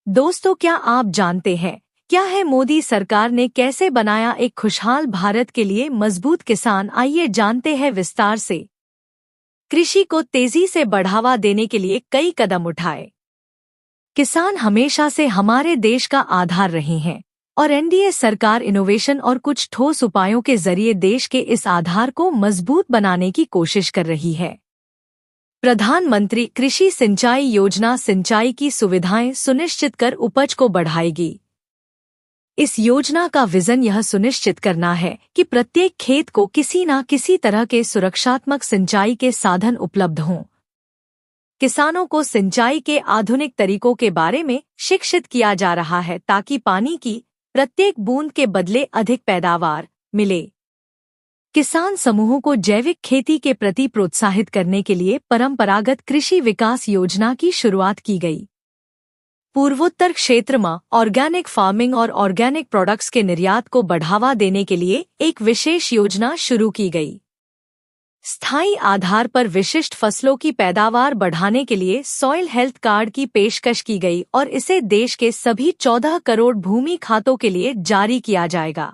दोस्तों, क्या आप जानते हैं क्या है मोदी सरकार ने कैसे बनाया एक खुशहाल भारत के लिए मजबूत किसान? आइए जानते हैं विस्तार से। कृषि को तेजी से बढ़ावा देने के लिए कई कदम उठाए। किसान हमेशा से हमारे देश का आधार रहे हैं और एनडीए सरकार इनोवेशन और कुछ ठोस उपायों के जरिए देश के इस आधार को मजबूत बनाने की कोशिश कर रही है। प्रधानमंत्री कृषि सिंचाई योजना सिंचाई की सुविधाएं सुनिश्चित कर उपज को बढ़ाएगी। इस योजना का विजन यह सुनिश्चित करना है कि प्रत्येक खेत को किसी न किसी तरह के सुरक्षात्मक सिंचाई के साधन उपलब्ध हों। किसानों को सिंचाई के आधुनिक तरीकों के बारे में शिक्षित किया जा रहा है ताकि पानी की प्रत्येक बूंद के बदले अधिक पैदावार मिले। किसान समूहों को जैविक खेती के प्रति प्रोत्साहित करने के लिए परंपरागत कृषि विकास योजना की शुरुआत की गई। पूर्वोत्तर क्षेत्र में ऑर्गेनिक फार्मिंग और ऑर्गेनिक प्रोडक्ट्स के निर्यात को बढ़ावा देने के लिए एक विशेष योजना शुरू की गई। स्थायी आधार पर विशिष्ट फसलों की पैदावार बढ़ाने के लिए सॉइल हेल्थ कार्ड की पेशकश की गई और इसे देश के सभी 14 करोड़ भूमि खातों के लिए जारी किया जाएगा।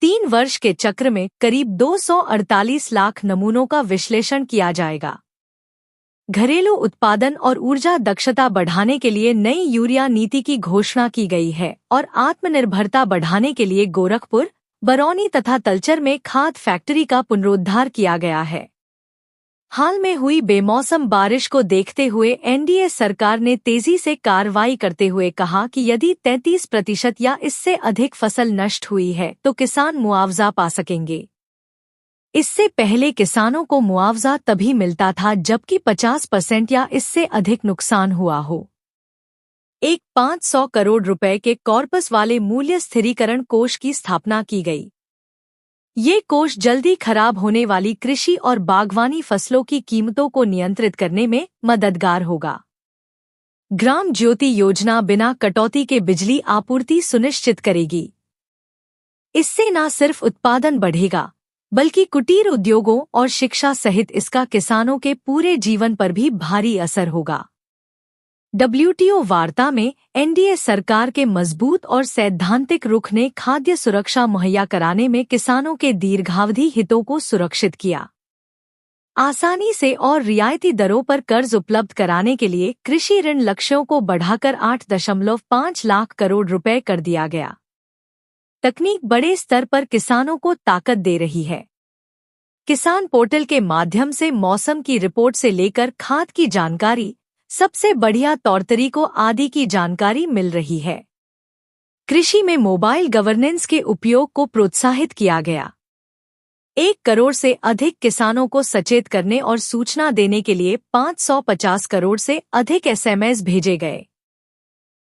3 वर्ष के चक्र में करीब 248 लाख नमूनों का विश्लेषण किया जाएगा। घरेलू उत्पादन और ऊर्जा दक्षता बढ़ाने के लिए नई यूरिया नीति की घोषणा की गई है और आत्मनिर्भरता बढ़ाने के लिए गोरखपुर, बरौनी तथा तलचर में खाद फैक्ट्री का पुनरुद्धार किया गया है। हाल में हुई बेमौसम बारिश को देखते हुए एनडीए सरकार ने तेजी से कार्रवाई करते हुए कहा कि यदि 33% या इससे अधिक फसल नष्ट हुई है तो किसान मुआवजा पा सकेंगे। इससे पहले किसानों को मुआवजा तभी मिलता था जबकि 50% या इससे अधिक नुकसान हुआ हो। एक 500 करोड़ रुपए के कॉर्पस वाले मूल्य स्थिरीकरण कोष की स्थापना की गई। ये कोष जल्दी खराब होने वाली कृषि और बागवानी फसलों की कीमतों को नियंत्रित करने में मददगार होगा। ग्राम ज्योति योजना बिना कटौती के बिजली आपूर्ति सुनिश्चित करेगी। इससे न सिर्फ उत्पादन बढ़ेगा बल्कि कुटीर उद्योगों और शिक्षा सहित इसका किसानों के पूरे जीवन पर भी भारी असर होगा। डब्ल्यूटीओ वार्ता में एनडीए सरकार के मजबूत और सैद्धांतिक रुख ने खाद्य सुरक्षा मुहैया कराने में किसानों के दीर्घावधि हितों को सुरक्षित किया। आसानी से और रियायती दरों पर कर्ज उपलब्ध कराने के लिए कृषि ऋण लक्ष्यों को बढ़ाकर 8.5 लाख करोड़ रुपए कर दिया गया। तकनीक बड़े स्तर पर किसानों को ताकत दे रही है। किसान पोर्टल के माध्यम से मौसम की रिपोर्ट से लेकर खाद की जानकारी, सबसे बढ़िया तौर तरीकों आदि की जानकारी मिल रही है। कृषि में मोबाइल गवर्नेंस के उपयोग को प्रोत्साहित किया गया। 1 करोड़ से अधिक किसानों को सचेत करने और सूचना देने के लिए 550 करोड़ से अधिक एसएमएस भेजे गए।